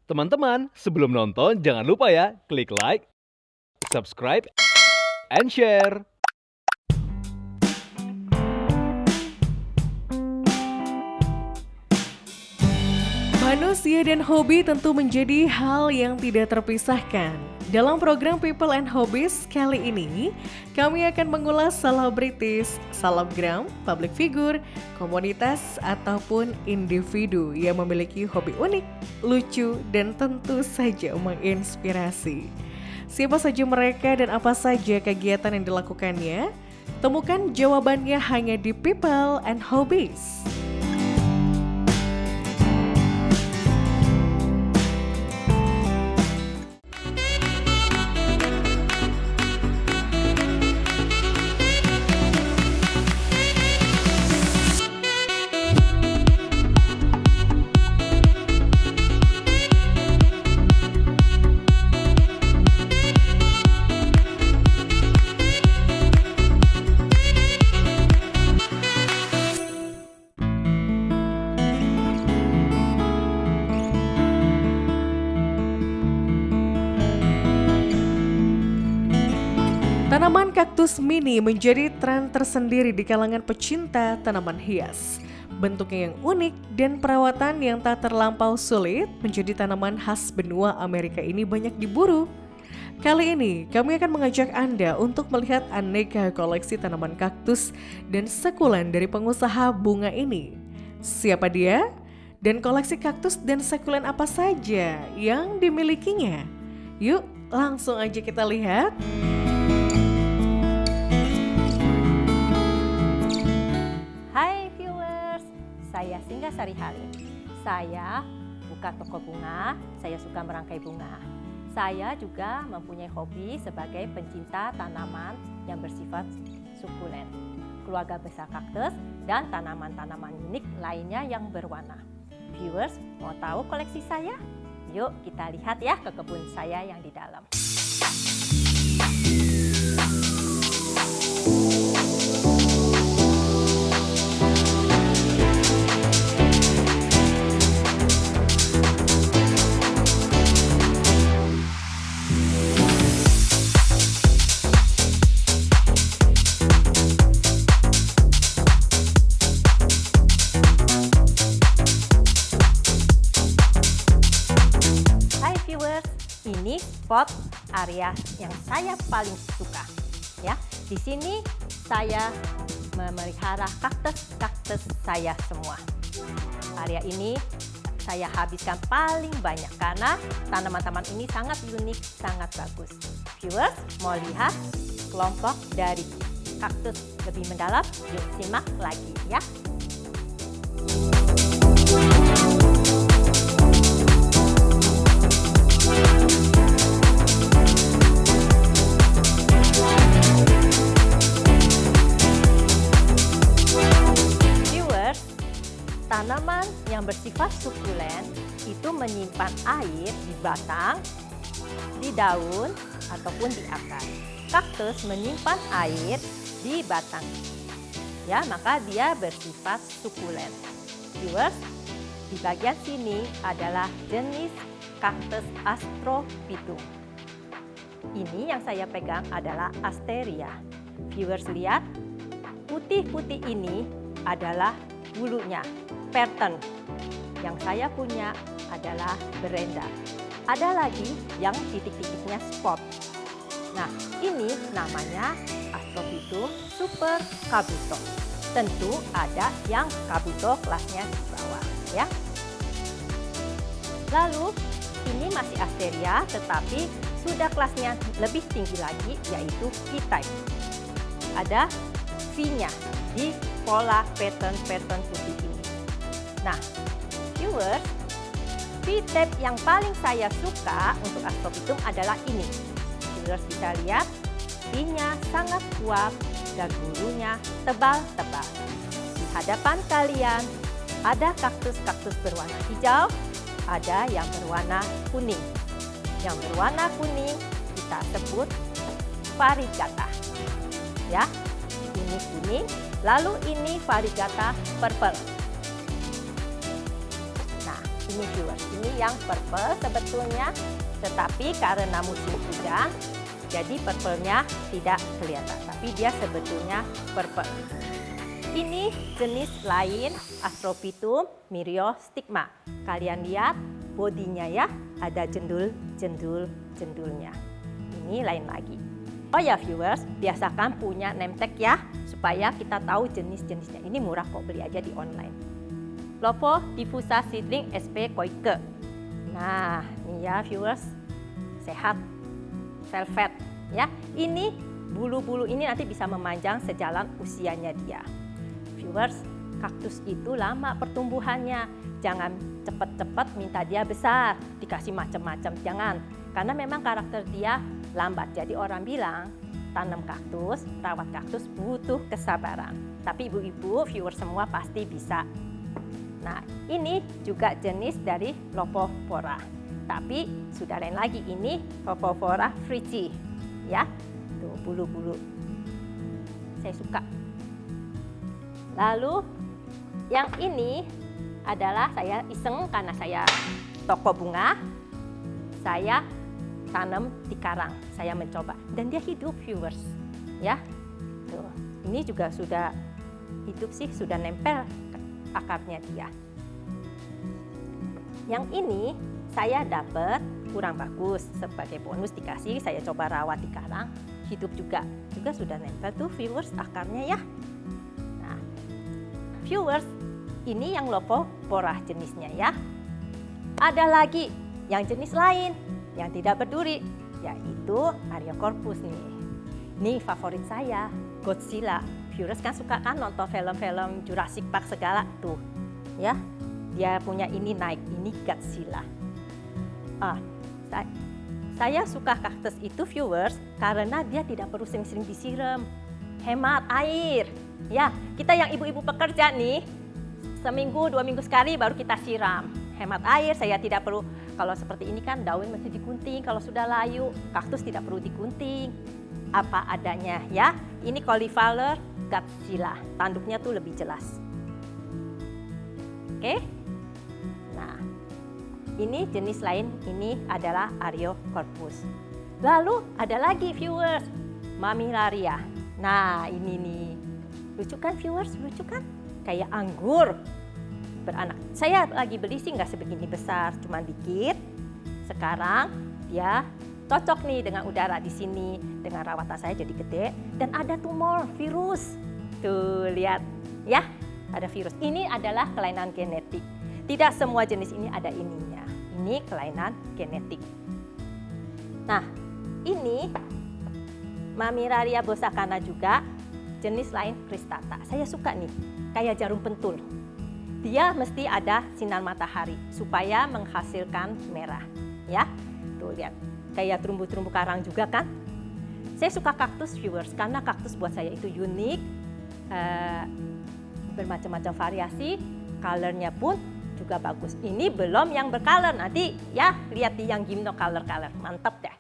Teman-teman, sebelum nonton jangan lupa ya klik like, subscribe, and share. Manusia dan hobi tentu menjadi hal yang tidak terpisahkan. Dalam program People and Hobbies kali ini, kami akan mengulas selebritis, selebgram, public figure, komunitas, ataupun individu yang memiliki hobi unik, lucu, dan tentu saja menginspirasi. Siapa saja mereka dan apa saja kegiatan yang dilakukannya? Temukan jawabannya hanya di People and Hobbies. Tanaman kaktus mini menjadi tren tersendiri di kalangan pecinta tanaman hias. Bentuknya yang unik dan perawatan yang tak terlampau sulit menjadi tanaman khas benua Amerika ini banyak diburu. Kali ini kami akan mengajak Anda untuk melihat aneka koleksi tanaman kaktus dan sekulen dari pengusaha bunga ini. Siapa dia? Dan koleksi kaktus dan sekulen apa saja yang dimilikinya? Yuk langsung aja kita lihat. Hai viewers, saya Singgah Sari Halim. Saya buka toko bunga, saya suka merangkai bunga. Saya juga mempunyai hobi sebagai pencinta tanaman yang bersifat sukulen, keluarga besar kaktus, dan tanaman-tanaman unik lainnya yang berwarna. Viewers, mau tahu koleksi saya? Yuk kita lihat ya ke kebun saya yang di dalam. Ini spot area yang saya paling suka. Ya, di sini saya memelihara kaktus saya semua. Area ini saya habiskan paling banyak karena tanaman-tanaman ini sangat unik, sangat bagus. Viewers, mau lihat kelompok dari kaktus lebih mendalam? Yuk simak lagi ya. Tanaman yang bersifat sukulen itu menyimpan air di batang, di daun, ataupun di akar. Kaktus menyimpan air di batang. Ya, maka dia bersifat sukulen. Viewers, di bagian sini adalah jenis kaktus Astrophytum. Ini yang saya pegang adalah Asteria. Viewers lihat, putih-putih ini adalah bulunya, pattern. Yang saya punya adalah berenda. Ada lagi yang titik-titiknya spot. Nah, ini namanya Astrophytum super kabuto. Tentu ada yang kabuto kelasnya di bawah, ya. Lalu, ini masih Asteria, tetapi sudah kelasnya lebih tinggi lagi, yaitu V-type. Ada V-nya di pola pattern putih ini. Nah, viewers, V-type yang paling saya suka untuk Astrophytum adalah ini. Viewers bisa lihat, V-nya sangat kuat dan bulunya tebal-tebal. Di hadapan kalian ada kaktus-kaktus berwarna hijau, ada yang berwarna kuning. Yang berwarna kuning kita sebut Variegata. Ya, ini kuning. Lalu ini Variegata purple. Nah, Ini viewers, ini yang purple sebetulnya, tetapi karena musim hujan, jadi purple-nya tidak kelihatan, tapi dia sebetulnya purple. Ini jenis lain Astrophytum myriostigma. Kalian lihat bodinya ya, ada jendul-jendulnya. Ini lain lagi. Oh ya viewers, biasakan punya name tag ya, supaya kita tahu jenis-jenisnya. Ini murah kok, beli aja di online. Lopo diffusa seedling SP Koike. Nah, ini ya viewers, sehat, velvet ya. Ini bulu-bulu ini nanti bisa memanjang sejalan usianya dia. Viewers, kaktus itu lama pertumbuhannya. Jangan cepat-cepat minta dia besar, dikasih macam-macam, jangan. Karena memang karakter dia lambat. Jadi orang bilang tanam kaktus, rawat kaktus butuh kesabaran. Tapi ibu-ibu, viewers semua pasti bisa. Nah, ini juga jenis dari Lophophora. Tapi sudah lain lagi, ini Lophophora frigi. Ya, tuh bulu-bulu. Saya suka. Lalu yang ini adalah saya iseng karena saya toko bunga. Saya tanam di karang, saya mencoba dan dia hidup viewers. Ya. Tuh, ini juga sudah hidup sih, sudah nempel akarnya dia. Yang ini saya dapat kurang bagus, sebagai bonus dikasih, saya coba rawat di karang, hidup juga sudah nempel tuh viewers akarnya ya. Nah, viewers, ini yang Lophophora jenisnya ya. Ada lagi yang jenis lain yang tidak berduri, yaitu Ariocorpus nih. Ini favorit saya, Godzilla. Viewers kan suka kan nonton film-film Jurassic Park segala tuh, ya. Dia punya ini naik, ini Godzilla. Saya suka kaktus itu viewers karena dia tidak perlu sering-sering disiram, hemat air. Ya, kita yang ibu-ibu pekerja nih, seminggu 2 minggu sekali baru kita siram. Hemat air, saya tidak perlu. Kalau seperti ini kan daun mesti digunting, kalau sudah layu, kaktus tidak perlu digunting. Apa adanya ya. Ini cauliflower Godzilla, tanduknya tuh lebih jelas. Oke. Nah, ini jenis lain, ini adalah Ariocorpus. Lalu ada lagi viewers, Mammillaria. Nah, ini nih. Lucu kan viewers, lucu kan? Kayak anggur beranak. Saya lagi beli sih nggak sebegini besar, cuma dikit. Sekarang dia cocok nih dengan udara di sini, dengan rawatan saya jadi gede dan ada tumor virus. Tuh lihat ya, ada virus. Ini adalah kelainan genetik. Tidak semua jenis ini ada ininya. Ini kelainan genetik. Nah, ini Mammillaria bosakana juga jenis lain cristata. Saya suka nih, kayak jarum pentul. Dia mesti ada sinar matahari supaya menghasilkan merah. Ya, tuh lihat. Kayak terumbu-terumbu karang juga kan. Saya suka kaktus viewers karena kaktus buat saya itu unik, bermacam-macam variasi, colornya pun juga bagus. Ini belum yang bercolor, nanti ya lihat di yang gimno color, mantap deh.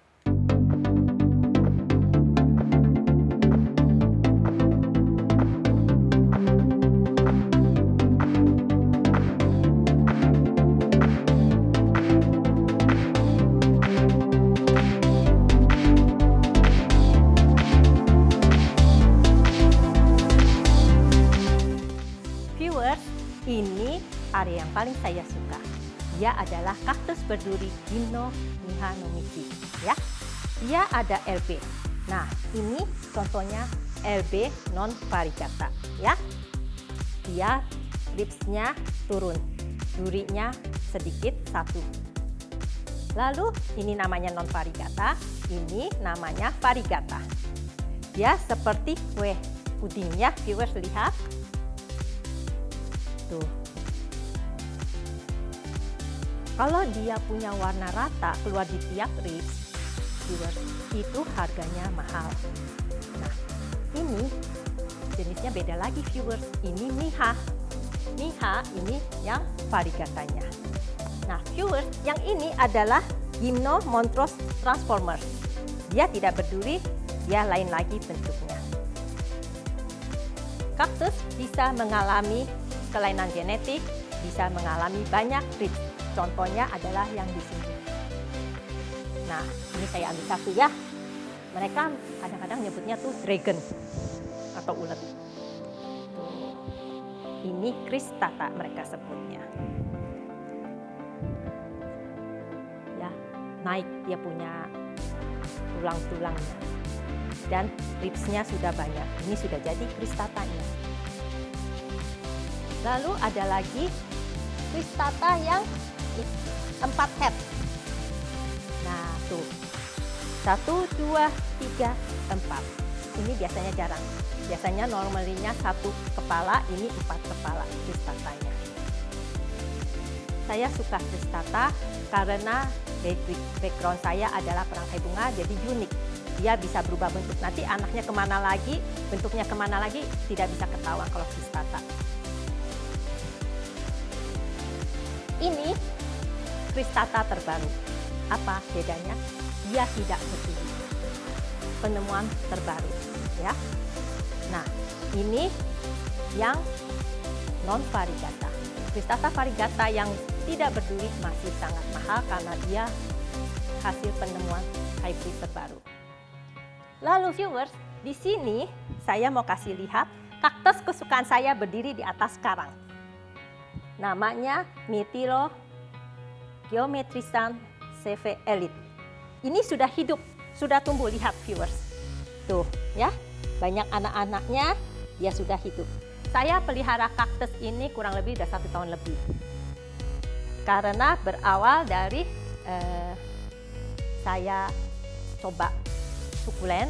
Ini area yang paling saya suka. Dia adalah kaktus berduri Gymno Mihanomichi. Ya, dia ada LB. Nah, ini contohnya LB non variegata. Ya, dia lipsnya turun, durinya sedikit satu. Lalu ini namanya non variegata, ini namanya variegata. Dia seperti kue pudingnya, viewers lihat. Tuh. Kalau dia punya warna rata keluar di tiap ribs, viewers, itu harganya mahal. Nah, ini jenisnya beda lagi viewers. Ini Miha. Miha ini yang variegatanya. Nah, viewers, yang ini adalah Gymno Montrose Transformer. Dia tidak berduri, dia lain lagi bentuknya. Kaktus bisa mengalami kelainan genetik, bisa mengalami banyak ribs. Contohnya adalah yang di sini. Nah, ini saya ambil satu ya. Mereka kadang-kadang nyebutnya tuh dragon atau ulet. Tuh. Ini cristata mereka sebutnya. Ya, naik dia punya tulang-tulangnya. Dan ribsnya sudah banyak. Ini sudah jadi cristatanya. Lalu ada lagi cristata yang 4 head. Nah, tuh. 1, 2, 3, 4. Ini biasanya jarang. Biasanya normalinya 1 kepala, ini 4 kepala cristatanya. Saya suka cristata karena background saya adalah perangkai bunga, jadi unik. Dia bisa berubah bentuk. Nanti anaknya kemana lagi, bentuknya kemana lagi, tidak bisa ketahuan kalau cristata. Ini cristata terbaru. Apa bedanya? Dia tidak berduri. Penemuan terbaru, ya. Nah, ini yang non variegata. Cristata variegata yang tidak berduri masih sangat mahal karena dia hasil penemuan hybrid terbaru. Lalu viewers, di sini saya mau kasih lihat kaktus kesukaan saya berdiri di atas karang. Namanya Myrtilla geometrisan CV Elite. Ini sudah hidup, sudah tumbuh, lihat viewers. Tuh ya, banyak anak-anaknya, dia sudah hidup. Saya pelihara kaktus ini kurang lebih udah 1 tahun lebih. Karena berawal dari saya coba sukulen,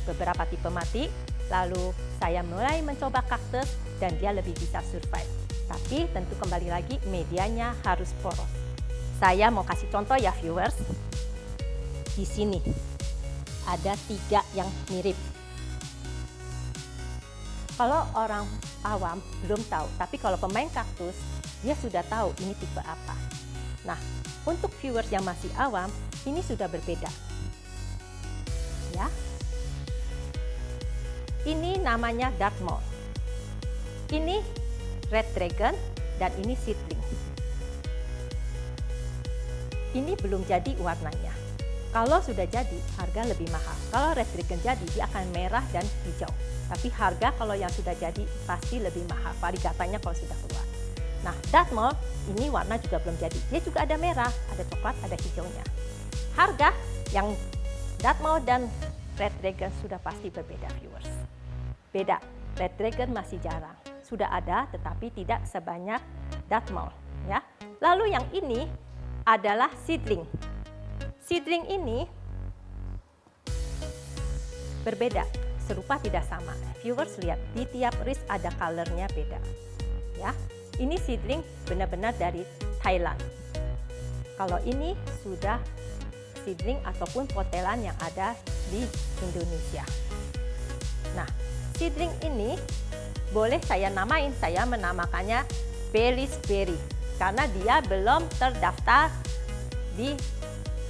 beberapa tipe mati, lalu saya mulai mencoba kaktus dan dia lebih bisa survive. Tapi tentu kembali lagi medianya harus poros. Saya mau kasih contoh ya viewers. Di sini ada 3 yang mirip. Kalau orang awam belum tahu, tapi kalau pemain kaktus dia sudah tahu ini tipe apa. Nah, untuk viewers yang masih awam, ini sudah berbeda. Ya. Ini namanya Dartmoor. Ini Red Dragon dan ini Seedling. Ini belum jadi warnanya. Kalau sudah jadi, harga lebih mahal. Kalau Red Dragon jadi, dia akan merah dan hijau. Tapi harga kalau yang sudah jadi pasti lebih mahal. Variegatanya kalau sudah keluar. Nah, Dartmoor ini warna juga belum jadi. Dia juga ada merah, ada coklat, ada hijaunya. Harga yang Dartmoor dan Red Dragon sudah pasti berbeda viewers. Beda, Red Dragon masih jarang. Sudah ada tetapi tidak sebanyak Dartmoor, ya. Lalu yang ini adalah Seedling. Seedling ini berbeda, serupa tidak sama. Viewers lihat, di tiap wrist ada colornya beda. Ya, ini Seedling benar-benar dari Thailand. Kalau ini sudah Seedling ataupun potelan yang ada di Indonesia. Nah, Seedling ini boleh saya namain, saya menamakannya Baileys Berry karena dia belum terdaftar di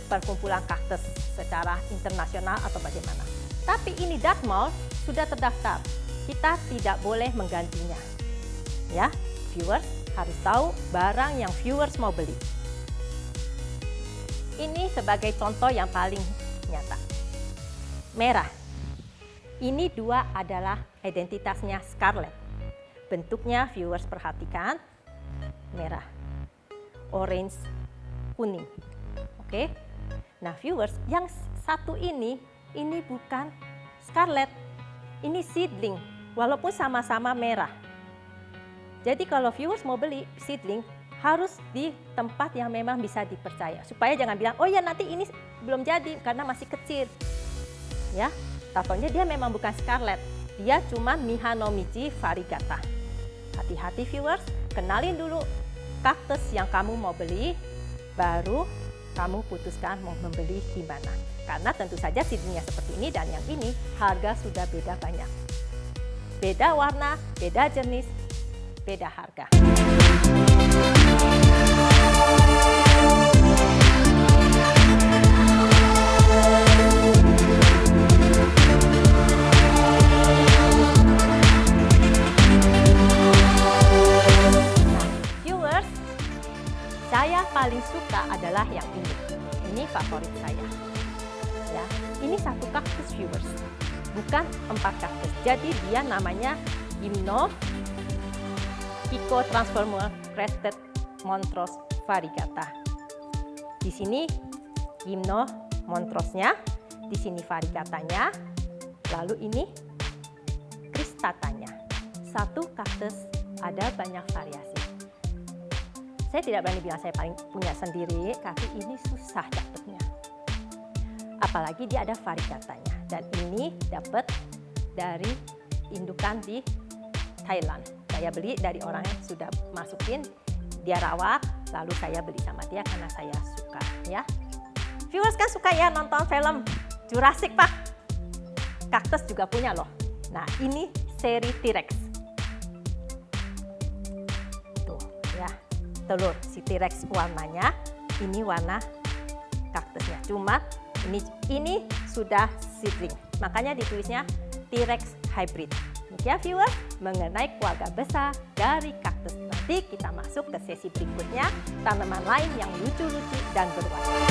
perkumpulan kaktus secara internasional atau bagaimana. Tapi ini Dartmoor sudah terdaftar. Kita tidak boleh menggantinya. Ya, viewers harus tahu barang yang viewers mau beli. Ini sebagai contoh yang paling nyata. Merah. Ini 2 adalah identitasnya Scarlet. Bentuknya viewers perhatikan, merah, orange, kuning. Oke. Nah, viewers, yang satu ini bukan Scarlet. Ini Seedling, walaupun sama-sama merah. Jadi kalau viewers mau beli Seedling, harus di tempat yang memang bisa dipercaya. Supaya jangan bilang, oh ya nanti ini belum jadi karena masih kecil. Ya, tahunya dia memang bukan Scarlet. Dia cuma Mihanomichi variegata. Hati-hati viewers, kenalin dulu kaktus yang kamu mau beli, baru kamu putuskan mau membeli di mana. Karena tentu saja seedlingnya seperti ini dan yang ini harga sudah beda banyak. Beda warna, beda jenis, beda harga. Viewers, saya paling Ini favorit saya. Ya, ini satu kaktus viewers, bukan 4 kaktus. Jadi dia namanya Gymno Picotransformer Crested Montrose Variegata. Di sini Gymno montrosnya, di sini variegatanya, lalu ini cristatanya. Satu kaktus ada banyak variasi. Saya tidak berani bilang saya paling punya sendiri, tapi ini susah dapatnya. Apalagi dia ada variegatanya. Dan ini dapat dari indukan di Thailand. Saya beli dari orang yang sudah masukin, dia rawat, lalu saya beli sama dia karena saya suka. Ya, viewers kan suka ya nonton film Jurassic Park. Kaktus juga punya loh. Nah, ini seri T-Rex. Tuh, ya. Telur si T-Rex warnanya, ini warna kaktusnya. Cuma ini sudah seedling. Makanya ditulisnya T-Rex hybrid. Ya viewers, mengenai keluarga besar dari kaktus. Nanti kita masuk ke sesi berikutnya, tanaman lain yang lucu-lucu dan berwarna.